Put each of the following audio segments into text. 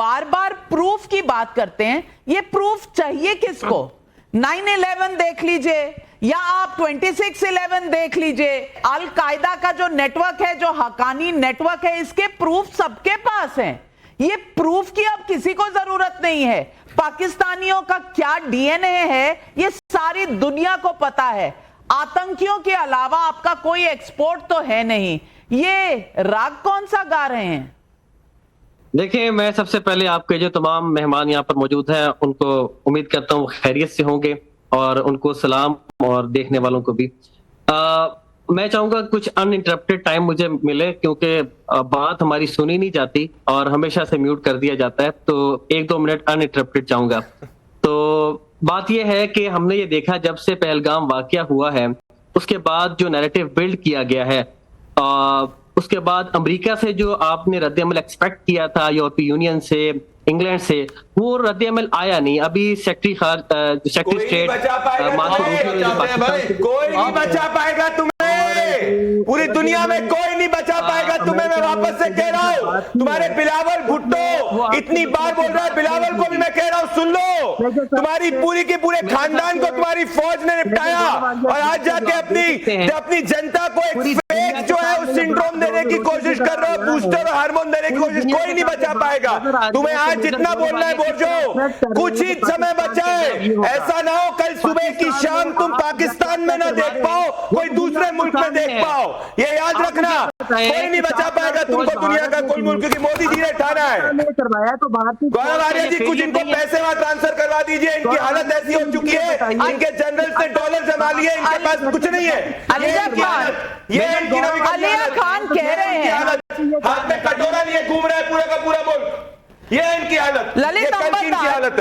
बार बार proof की बात करते हैं, ये प्रूफ चाहिए किसको? 9/11 देख लीजिए या आप 26/11 देख लीजिए, अल कायदा का जो नेटवर्क है, जो हकानी नेटवर्क है, इसके प्रूफ सबके पास हैं। ये प्रूफ की अब किसी को जरूरत नहीं है। पाकिस्तानियों का क्या डीएनए है ये सारी दुनिया को पता है। आतंकियों के अलावा आपका कोई एक्सपोर्ट तो है नहीं। ये राग कौन सा गा रहे हैं? देखिए, मैं सबसे पहले आपके जो तमाम मेहमान यहाँ पर मौजूद हैं उनको उम्मीद करता हूँ खैरियत से होंगे, और उनको सलाम, और देखने वालों को भी। मैं चाहूंगा कुछ अनइंटरप्टेड टाइम मुझे मिले, क्योंकि बात हमारी सुनी नहीं जाती और हमेशा से म्यूट कर दिया जाता है, तो 1-2 मिनट अनइंटरप्टेड चाहूंगा। तो बात यह है कि हमने ये देखा जब से पहलगाम वाकया हुआ है, उसके बाद जो नैरेटिव बिल्ड किया गया है, उसके बाद अमेरिका से जो आपने रद्द-ए-अमल एक्सपेक्ट किया था, यूरोपीय यूनियन से, इंग्लैंड से, वो रद्द-ए-अमल आया नहीं। अभी सेक्रेटरी स्टेट कोई नहीं बचा पाएगा तुम्हें, पूरी दुनिया में कोई नहीं बचा पाएगा तुम्हें। मैं वापस से कह रहा हूँ, तुम्हारे बिलावल भुट्टो इतनी बार बोल रहा है, बिलावल को भी मैं कह रहा हूँ सुन लो। तुम्हारी पूरी के पूरे खानदान को तुम्हारी फौज ने निपटाया, और आज जाके अपनी जनता को एक फेक जो है उस सिंड्रोम देने की कोशिश कर रहे हो, बूस्टर और हार्मोन देने की कोशिश। कोई नहीं बचा पाएगा तुम्हें। आज जितना बोलना है बोल जाओ, कुछ ही समय बचा है। ऐसा ना हो कल सुबह की शाम तुम पाकिस्तान में ना देख पाओ, कोई दूसरे मुल्क में देख पाओ। ये याद रखना, कोई नहीं बचा पाएगा तुमको दुनिया का कोई मुल्क, क्योंकि मोदी जी ने ठाना है। गौरव आर्या जी, कुछ इनको पैसे वहां ट्रांसफर करवा दीजिए। इनकी हालत ऐसी हो चुकी है, इनके जनरल से डॉलर जमा लिए, इनके पास कुछ नहीं है। अलिया खान कह रहे हैं, हाथ में कटोरा लिए घूम रहा है पूरा का पूरा मुल्क। ये इनकी हालत, ललित अंबर,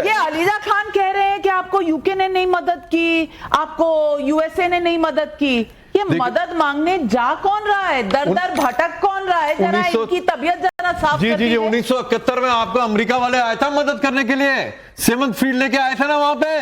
ये अलीजा खान कह रहे हैं कि आपको यूके ने नहीं मदद की, आपको यूएसए ने नहीं मदद की। ये मदद मांगने जा कौन रहा है? दर दर भटक कौन रहा है? जरा इनकी तबीयत जरा साफ कर दीजिए। 1971 में आपको अमेरिका वाले आए था मदद करने के लिए, सेवंथ फील्ड लेके आए थे ना वहां पे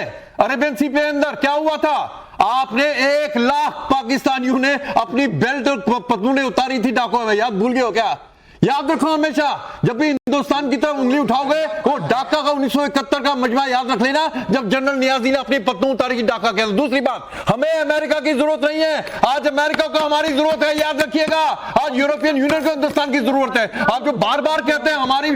अरेबियन सी पे अंदर। क्या हुआ था? आपने 1 लाख पाकिस्तानियों ने अपनी बेल्ट और पतलूनें उतारी थी डाकुओं में। याद भूल गए हो क्या? याद रखो हमेशा, जब भी हिंदुस्तान की तरफ उंगली उठाओगे, वो डाका का 1971 का मजमा याद रख लेना, जब जनरल नियाजी ने अपनी पतलून उतारी थी डाका के अंदर। दूसरी बात, हमें अमेरिका की जरूरत नहीं है, आज अमेरिका को हमारी जरूरत है, याद रखिएगा। आज यूरोपियन यूनियन को हिंदुस्तान की जरूरत है। आप जो बार बार कहते हैं हमारी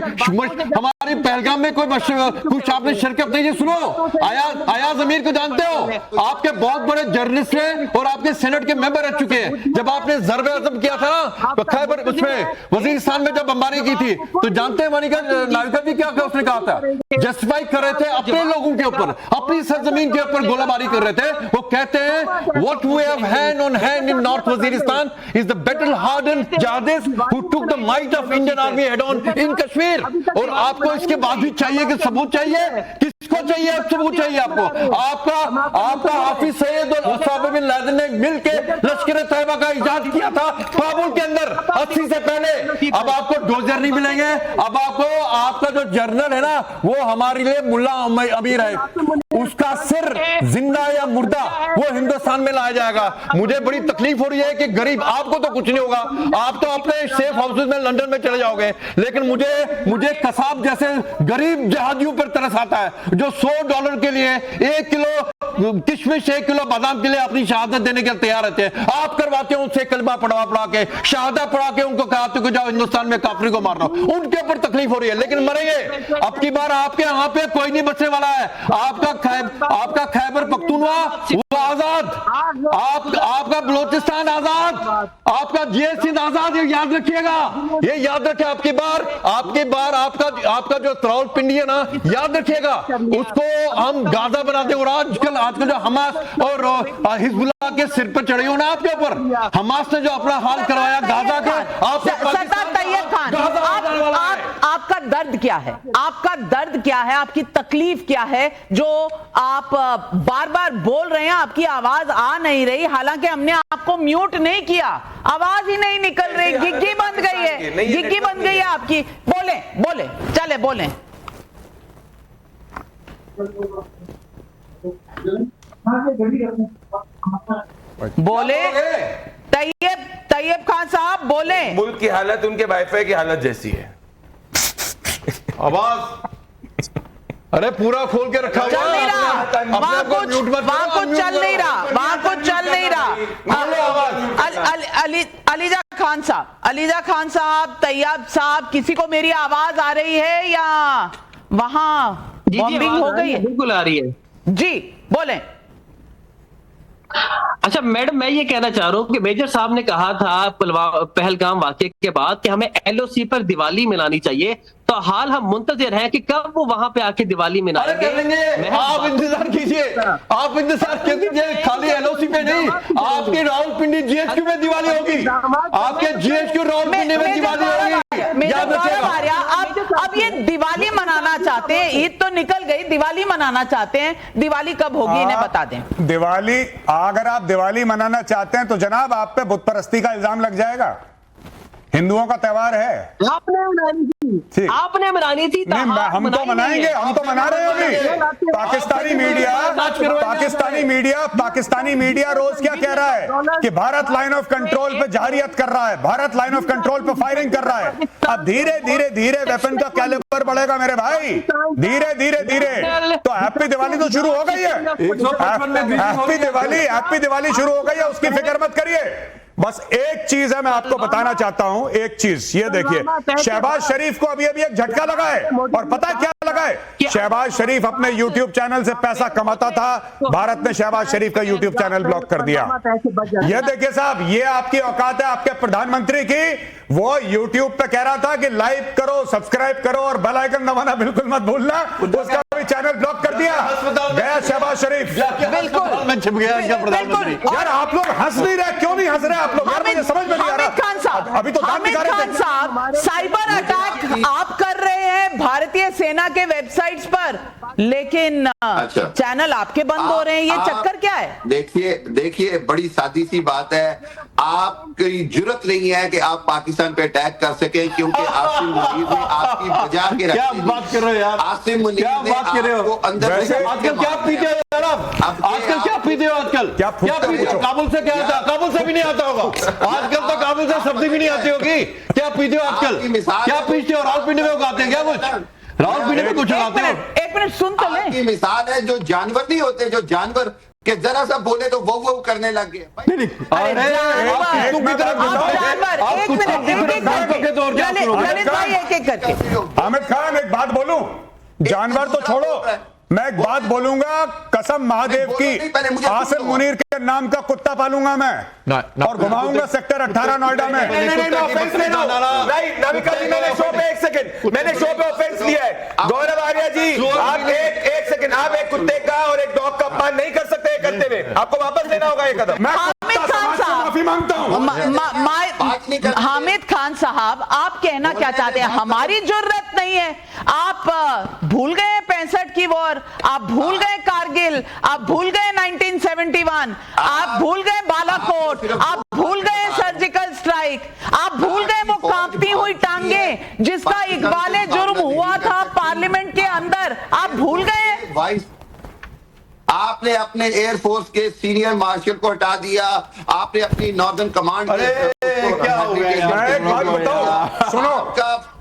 पहलगाम में कोई कुछ आपने शिरकत नहीं की। सुनो, अयाज अमीर को जानते हो? आपके बहुत बड़े जर्नलिस्ट हैं और आपके सेनेट के मेंबर रह चुके हैं। जब आपने ज़र्ब आज़म किया था ना खैबर उसमें वजीरिस्तान में जब बमबारी की थी, तो जानते हैं मनिका नाविका जी क्या उसने कहा था? जस्टिफाई कर रहे थे अपने लोगों के ऊपर, अपनी सरजमीन के ऊपर गोलाबारी कर रहे थे। वो कहते हैं what we have hand on hand in North Waziristan is the battle hardened jihadis who took the might of Indian army head on in Kashmir. और आपको इसके बाद भी चाहिए कि सबूत चाहिए। किसको चाहिए सबूत? चाहिए आपको आपका हाफिज सईद और उसामा बिन लादेन ने मिलकर लश्कर तैयबा का इजाद किया था काबुल के अंदर 80 से पहले। अब आपको डोजर नहीं मिलेंगे, अब आपका जो जर्नल है ना वो हमारे लिए मुल्ला अमीर है, उसका सिर जिंदा या मुर्दा वो हिंदुस्तान में लाया जाएगा। मुझे बड़ी तकलीफ हो रही है कि गरीब, आपको तो कुछ नहीं होगा, आप तो अपने सेफ हाउसेस में लंदन में चले जाओगे, लेकिन मुझे कसाब जैसे गरीब जहादियों पर तरस आता है जो $100 के लिए 1 किलो किशमिश 1 किलो बादाम के लिए अपनी शहादत देने के लिए तैयार रहते हैं। आप करवाते हो उससे कलमा पढ़ा के शहादत पढ़ा के उनको कहते हो कि जाओ हिंदुस्तान में काफिर को मारना। उनके ऊपर तकलीफ हो रही है, लेकिन मरेंगे। अब की बार आपके यहाँ पे कोई नहीं बचने वाला है। आपका खैबर पख्तूनवा वो आजाद, आपका बलोचिस्तान आजाद, आपका GS आजाद। ये याद रखिएगा, ये याद रखे। आपकी बार आपका जो त्राउल पिंडी है ना, याद रखिएगा, उसको हम गाजा बनाते। और आजकल जो हमास और हिजबुल्लाह के सिर पर चढ़े हो ना आपके ऊपर, हमास ने जो अपना हाल करवाया गाजा का, आपका दर्द क्या है? आपका दर्द क्या है? आपकी तकलीफ क्या है जो आप बार बार बोल रहे हैं? आपकी आवाज आ नहीं रही, हालांकि हमने आपको म्यूट नहीं किया, आवाज ही नहीं निकल रही, गिग्गी बंद गई है, गिग्गी बंद गई है आपकी। बोले चले बोले। बोले तैयब खान साहब बोले। मुल्क की हालत उनके वाईफाई की हालत जैसी है। आवाज अरे पूरा खोल के रखा हुआ चल नहीं रहा, अपने वहां आप को कुछ म्यूट मत करो, वहां कुछ unmute चल नहीं करो। रहा, वहां कुछ चल नहीं रहा। अलीजा खान साहब, तैयब साहब, किसी को मेरी आवाज आ रही है या वहां जी, बॉम्बिंग हो गई है? बिल्कुल आ रही है जी बोलें। अच्छा मैडम, मैं ये कहना चाह रहा हूँ कि मेजर साहब ने कहा था पहलगाम वाकये के बाद कि हमें एलओसी पर दिवाली मनानी चाहिए, तो हाल हम मुंतजिर हैं कि कब वो वहां पे आके दिवाली अरे मनाएंगे। कर लेंगे, आप इंतजार कीजिए, आप इंतजार कीजिए, खाली एलओसी पे नहीं, आपके रावलपिंडी जीएचक्यू में दिवाली होगी, आपके जीएचक्यू रावलपिंडी में दिवाली होगी, याद रखिएगा। अब ये दिवाली मनाना चाहते हैं, ईद तो निकल गई, दिवाली मनाना चाहते हैं, दिवाली कब होगी इन्हें बता दें। दिवाली, अगर आप दिवाली मनाना चाहते हैं तो जनाब आप पे बुत परस्ती का इल्जाम लग जाएगा। हिंदुओं का त्योहार है, आपने मनानी थी, ठीक। आपने मनानी थी, नहीं, हम तो मनाएंगे, हम तो मना रहे हैं अभी। पाकिस्तानी मीडिया रोज क्या कह रहा है कि भारत लाइन ऑफ कंट्रोल पे जहरियत कर रहा है, भारत लाइन ऑफ कंट्रोल पे फायरिंग कर रहा है। अब धीरे धीरे धीरे वेपन का कैलिबर बढ़ेगा मेरे भाई, धीरे धीरे धीरे। तो हैप्पी दिवाली तो शुरू हो गई है, हैप्पी दिवाली शुरू हो गई है, उसकी फिक्र मत करिए। बस एक चीज है, मैं आपको बताना चाहता हूं, एक चीज ये देखिए, शहबाज शरीफ को अभी अभी एक झटका लगा है, और पता है क्या लगा है? शहबाज शरीफ अपने YouTube चैनल से पैसा कमाता था, भारत ने शहबाज शरीफ का YouTube चैनल ब्लॉक कर दिया। ये देखिए साहब, ये आपकी औकात है आपके प्रधानमंत्री की, वो YouTube पे कह रहा था कि लाइक करो, सब्सक्राइब करो और बेल आइकन दबाना बिल्कुल मत भूलना, उसका भी चैनल ब्लॉक कर दिया गया शहबाज शरीफ। बिल्कुल में छिप गया इनका प्रधानमंत्री। यार आप लोग हंस नहीं रहे, क्यों नहीं हंस रहे आप लोग? यार मुझे समझ में नहीं आ रहा। हामिद खान साहब, अभी तो दांत हामिद दिखा रहे खान थे। साहब, साइबर अटैक आप कर रहे हैं भारतीय सेना के वेबसाइट्स पर, लेकिन अच्छा। चैनल आपके बंद हो रहे हैं, ये चक्कर क्या है? देखिए बड़ी सादी सी बात है, आपकी जुर्रत नहीं है कि आप पाकिस्तान पे अटैक कर सके, क्योंकि आसिम मुनीर ने आपकी बजा के क्या रखी थी। बात कर रहे हो यार, आसिम मुनीर क्या ने बात कर रहे हो? आपको अंदर वैसे से आजकल क्या पीते हो यार आप? आजकल क्या पीते हो आजकल? क्या पीते हो? काबुल से क्या आता? काबुल से भी नहीं आता होगा आजकल, तो काबुल से सब्जी भी नहीं आती होगी। क्या पीते हो आजकल? क्या पीते हो? रावलपिंडी में उगाते हैं क्या कुछ? रावलपिंडी में कुछ उगाते हो? एक मिनट सुन तो आपकी ले। मिसाल है, जो जानवर नहीं होते, जो जानवर के जरा सा बोले तो वो करने लग गए। नहीं, अरे जानवर, आप कुत्तों की तरफ आप घुसाओगे, जानवर, आप एक कुत्तों मिनट, की तरफ एक-एक करके। घुसाओगे तो और क्या करोगे? ललित भाई एक एक करके। हामिद खान एक बात बोलूं, जानवर तो छोड़ो, मैं एक बात बोलूंगा, कसम महादेव की, आसिम मुनीर के नाम का कुत्ता पालूंगा मैं और घुमाऊंगा सेक्टर 18 नोएडा में। नहीं, ऑफेंस ले लो। नहीं, नविका जी, मैंने शो पे मैंने शो पे ऑफेंस लिया है। गौरव आर्या जी, आप एक सेकंड, आप एक कुत्ते का और एक डॉग का अपमान नहीं कर सकते करते हुए, आपको वापस लेना होगा ये कदम। मैं हामिद खान साहब, माफी मांगता हूं। हामिद खान साहब, आप कहना क्या चाहते हैं? हमारी जरूरत नहीं है, आप भूल गए 65 की वॉर, आप भूल गए कारगिल, आप भूल गए 1971, आप भूल गए बालाकोट, आप भूल गए सर्जिकल स्ट्राइक, आप भूल गए वो कांपती हुई टांगे जिसका इकबाले जुर्म हुआ था पार्लियामेंट के अंदर, आप भूल गए? आपने अपने एयरफोर्स के सीनियर मार्शल को हटा दिया, आपने अपनी नॉर्दर्न कमांड क्या हो गया? मैं एक बात बताऊं, सुनो,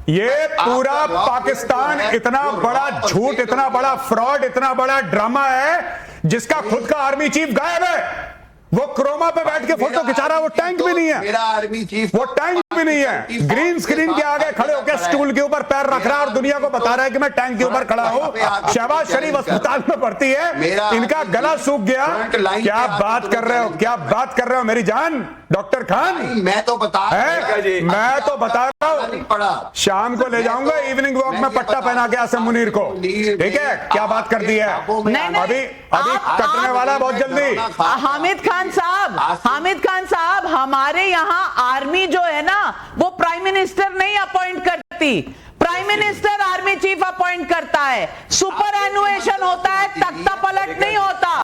ये पूरा पाकिस्तान इतना बड़ा झूठ, इतना बड़ा फ्रॉड, इतना बड़ा ड्रामा है जिसका खुद का आर्मी चीफ गायब है। वो क्रोमा पे बैठ के फोटो खिंचा रहा है, वो टैंक भी नहीं है, मेरा आर्मी चीफ, वो टैंक भी नहीं है, ग्रीन स्क्रीन के आगे खड़े होकर स्टूल के ऊपर पैर रख रहा है और दुनिया को बता रहा है कि मैं टैंक के ऊपर खड़ा हूं। शहबाज शरीफ अस्पताल में भर्ती है, इनका गला सूख गया। क्या बात कर रहे हो, क्या बात कर रहे हो मेरी जान डॉक्टर खान? मैं तो बता रहा हूं, शाम को ले जाऊंगा इवनिंग वॉक में पट्टा पहना के आसिम मुनीर को, ठीक है? क्या बात कर दी है? अभी कटने वाला बहुत जल्दी। हामिद खान साहब, हमारे यहाँ आर्मी जो है ना, वो प्राइम मिनिस्टर नहीं अपॉइंट करती, prime minister army chief appoint करता है, सुपर एनुएशन होता है, तख्ता पलट नहीं होता।